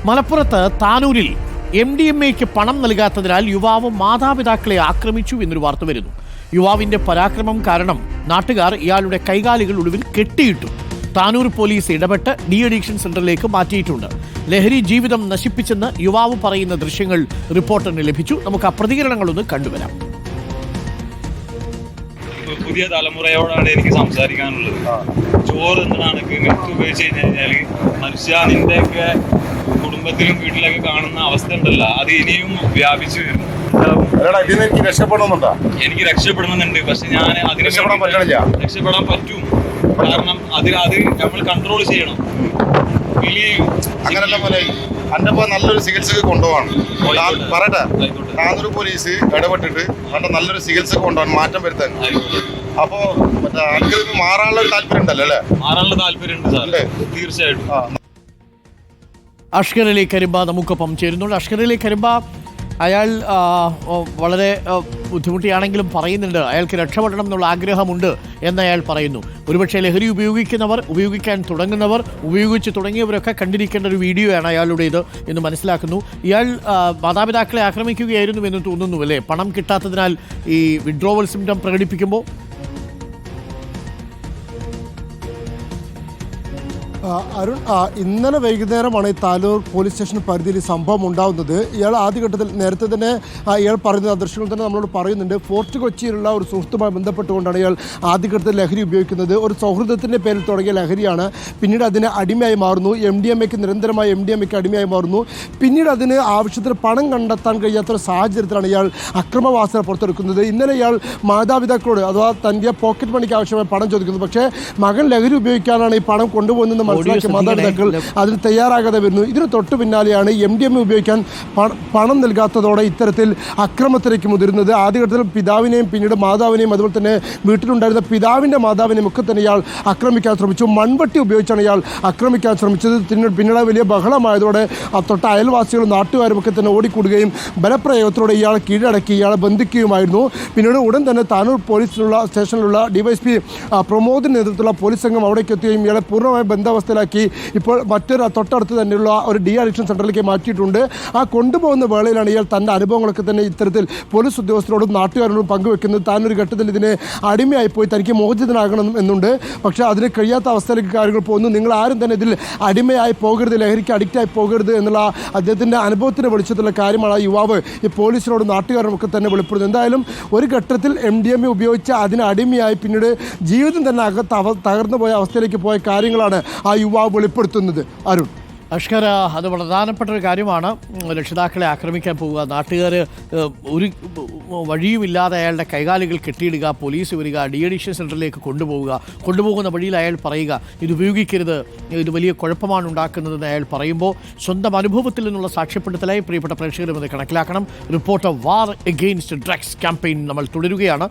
മലപ്പുറത്ത് താനൂരിൽ MDMAയ്ക്ക് പണം നൽകാത്തതിനാൽ യുവാവ് മാതാപിതാക്കളെ ആക്രമിച്ചു എന്നൊരു വാർത്ത വരുന്നു. യുവാവിന്റെ പരാക്രമം കാരണം നാട്ടുകാർ ഇയാളുടെ കൈകാലുകൾ ഒടുവിൽ കെട്ടിയിട്ടു. താനൂർ പോലീസ് ഇടപെട്ട് ഡി അഡിക്ഷൻ സെന്ററിലേക്ക് മാറ്റിയിട്ടുണ്ട്. ലഹരി ജീവിതം നശിപ്പിച്ചെന്ന് യുവാവ് പറയുന്ന ദൃശ്യങ്ങൾ റിപ്പോർട്ടറിന് ലഭിച്ചു. നമുക്ക് ആ പ്രതികരണങ്ങളൊന്ന് കണ്ടുവരാം. പുതിയ തലമുറയോടാണ് എനിക്ക് സംസാരിക്കാനുള്ളത്. ചോറ് എന്താണ് നെറ്റ് ഉപയോഗിച്ച് കഴിഞ്ഞാല് മനുഷ്യ നിന്റെയൊക്കെ കുടുംബത്തിലും വീട്ടിലൊക്കെ കാണുന്ന അവസ്ഥ ഉണ്ടല്ലോ, അത് ഇനിയും വ്യാപിച്ചു വരുന്നു. എനിക്ക് രക്ഷപ്പെടണമെന്നുണ്ട്, പക്ഷെ ഞാൻ അതിന് രക്ഷപ്പെടാൻ പറ്റും. കാരണം അത് നമ്മൾ കൺട്രോൾ ചെയ്യണം. നല്ലൊരു ചികിത്സക്ക് കൊണ്ടുപോകണം. പറയട്ടെ, താനൂർ പോലീസ് ഇടപെട്ടിട്ട് നല്ലൊരു ചികിത്സക്ക് കൊണ്ടുപോകാൻ മാറ്റം വരുത്താൻ. അപ്പോ എനിക്ക് മാറാനുള്ള ഒരു താല്പര്യം ഉണ്ടല്ലോ അല്ലേ? മാറാനുള്ള താല്പര്യം ഉണ്ട് തീർച്ചയായിട്ടും. അഷ്കർ അലി കരിമ്പ നമുക്കൊപ്പം ചേരുന്നുണ്ട്. അഷ്കർ അലി കരിമ്പ, അയാൾ വളരെ ബുദ്ധിമുട്ടിയാണെങ്കിലും പറയുന്നുണ്ട് അയാൾക്ക് രക്ഷപ്പെടണം എന്നുള്ള ആഗ്രഹമുണ്ട് എന്ന് അയാൾ പറയുന്നു. ഒരുപക്ഷെ ലഹരി ഉപയോഗിക്കുന്നവർ, ഉപയോഗിക്കാൻ തുടങ്ങുന്നവർ, ഉപയോഗിച്ച് തുടങ്ങിയവരൊക്കെ കണ്ടിരിക്കേണ്ട ഒരു വീഡിയോ ആണ് അയാളുടേത് എന്ന് മനസ്സിലാക്കുന്നു. ഇയാൾ മാതാപിതാക്കളെ ആക്രമിക്കുകയായിരുന്നു എന്ന് തോന്നുന്നു അല്ലേ? പണം കിട്ടാത്തതിനാൽ ഈ വിഡ്രോവൽ സിംറ്റം പ്രകടിപ്പിക്കുമ്പോൾ. അരുൺ, ഇന്നലെ വൈകുന്നേരമാണ് ഈ താലൂർ പോലീസ് സ്റ്റേഷൻ പരിധിയിൽ സംഭവം ഉണ്ടാകുന്നത്. ഇയാൾ ആദ്യഘട്ടത്തിൽ നേരത്തെ തന്നെ ഇയാൾ പറയുന്ന ദൃശ്യങ്ങൾ തന്നെ നമ്മളോട് പറയുന്നുണ്ട്. ഫോർട്ട് കൊച്ചിയിലുള്ള ഒരു സുഹൃത്തുമായി ബന്ധപ്പെട്ടുകൊണ്ടാണ് ഇയാൾ ആദ്യഘട്ടത്തിൽ ലഹരി ഉപയോഗിക്കുന്നത്. ഒരു സൗഹൃദത്തിൻ്റെ പേരിൽ തുടങ്ങിയ ലഹരിയാണ്. പിന്നീട് അതിന് അടിമയായി മാറുന്നു. നിരന്തരമായി MDMAയ്ക്ക് അടിമയായി മാറുന്നു. പിന്നീട് അതിന് ആവശ്യത്തിന് പണം കണ്ടെത്താൻ കഴിയാത്തൊരു സാഹചര്യത്തിലാണ് ഇയാൾ അക്രമവാസന പുറത്തെടുക്കുന്നത്. ഇന്നലെ ഇയാൾ മാതാപിതാക്കളോട്, അഥവാ തൻ്റെ പോക്കറ്റ് മണിക്ക് ആവശ്യമായ പണം ചോദിക്കുന്നു. പക്ഷേ മകൻ ലഹരി ഉപയോഗിക്കാനാണ് ഈ പണം കൊണ്ടുപോകുന്നത് മനസ്സിലാക്കിയ മാതാപിതാക്കൾ അതിന് തയ്യാറാകാതെ വരുന്നു. ഇതിന് തൊട്ടു പിന്നാലെയാണ് MDMA ഉപയോഗിക്കാൻ പണം നൽകാത്തതോടെ ഇത്തരത്തിൽ അക്രമത്തിലേക്ക് മുതിരുന്നത്. ആദ്യഘട്ടത്തിൽ പിതാവിനെയും പിന്നീട് മാതാവിനെയും അതുപോലെ തന്നെ വീട്ടിലുണ്ടായിരുന്ന പിതാവിൻ്റെ മാതാവിനെയും ഒക്കെ തന്നെ ഇയാൾ ആക്രമിക്കാൻ ശ്രമിച്ചു. മൺവട്ടി ഉപയോഗിച്ചാണ് ഇയാൾ ആക്രമിക്കാൻ ശ്രമിച്ചത്. പിന്നീട് വലിയ ബഹളമായതോടെ തൊട്ട അയൽവാസികളും നാട്ടുകാരും ഒക്കെ തന്നെ ഓടിക്കൂടുകയും ബലപ്രയോഗത്തിലൂടെ ഇയാളെ കീഴടക്കി ഇയാളെ ബന്ധിക്കുകയുമായിരുന്നു. പിന്നീട് ഉടൻ തന്നെ താനൂർ പോലീസിലുള്ള സ്റ്റേഷനിലുള്ള DYSP പ്രമോദിൻ്റെ നേതൃത്വത്തിലുള്ള പോലീസ് സംഘം അവിടേക്ക് എത്തുകയും ഇയാളെ പൂർണ്ണമായ ബന്ധാവസ്ഥയിലാക്കി ഇപ്പോൾ മറ്റൊരു തൊട്ടടുത്ത് തന്നെയുള്ള ഒരു ഡി അഡിക്ഷൻ സെൻ്ററിലേക്ക് മാറ്റിയിട്ടുണ്ട്. ആ കൊണ്ടുപോകുന്ന വേളയിലാണ് ഇയാൾ തൻ്റെ അനുഭവങ്ങളൊക്കെ തന്നെ ഇത്തരത്തിൽ പോലീസ് ഉദ്യോഗസ്ഥരോടും നാട്ടുകാരോടും പങ്കുവെക്കുന്നത്. താനൊരു ഘട്ടത്തിൽ ഇതിന് അടിമയായിപ്പോയി തനിക്ക് മോചിതനാകണം എന്നുണ്ട്. പക്ഷേ അതിന് കഴിയാത്ത അവസ്ഥയിലേക്ക് കാര്യങ്ങൾ പോകുന്നു. നിങ്ങൾ ആരും തന്നെ ഇതിൽ അടിമയായി പോകരുത്, ലഹരിക്ക് അഡിക്റ്റായി പോകരുത് എന്നുള്ള അദ്ദേഹത്തിൻ്റെ അനുഭവത്തിന് വെളിച്ചത്തുള്ള കാര്യമാണ് ആ യുവാവ് ഈ പോലീസിനോടും നാട്ടുകാരോടൊക്കെ തന്നെ വെളിപ്പെടുന്നത്. എന്തായാലും ഒരു ഘട്ടത്തിൽ MDMA ഉപയോഗിച്ച് അതിന് അടിമയായി പിന്നീട് ജീവിതം തന്നെ തകർന്നു പോയ അവസ്ഥയിലേക്ക് പോയ കാര്യങ്ങളാണ് ആ യുവാവ് വെളിപ്പെടുത്തുന്നത്. അരുൺ, അഷ്കർ, അത് പ്രധാനപ്പെട്ട ഒരു കാര്യമാണ്. രക്ഷിതാക്കളെ ആക്രമിക്കാൻ പോവുക, നാട്ടുകാർ ഒരു വഴിയുമില്ലാതെ അയാളുടെ കൈകാലുകൾ കെട്ടിയിടുക, പോലീസ് വരിക, ഡി അഡിക്ഷൻ സെൻ്ററിലേക്ക് കൊണ്ടുപോകുന്ന വഴിയിൽ അയാൾ പറയുക ഇത് ഉപയോഗിക്കരുത്, ഇത് വലിയ കുഴപ്പമാണ് ഉണ്ടാക്കുന്നതെന്ന് അയാൾ പറയുമ്പോൾ സ്വന്തം അനുഭവത്തിൽ നിന്നുള്ള സാക്ഷ്യപ്പെടുത്തലായി പ്രിയപ്പെട്ട പ്രേക്ഷകരും അത് കണക്കിലാക്കണം. Reporter war against drugs campaign നമ്മൾ തുടരുകയാണ്.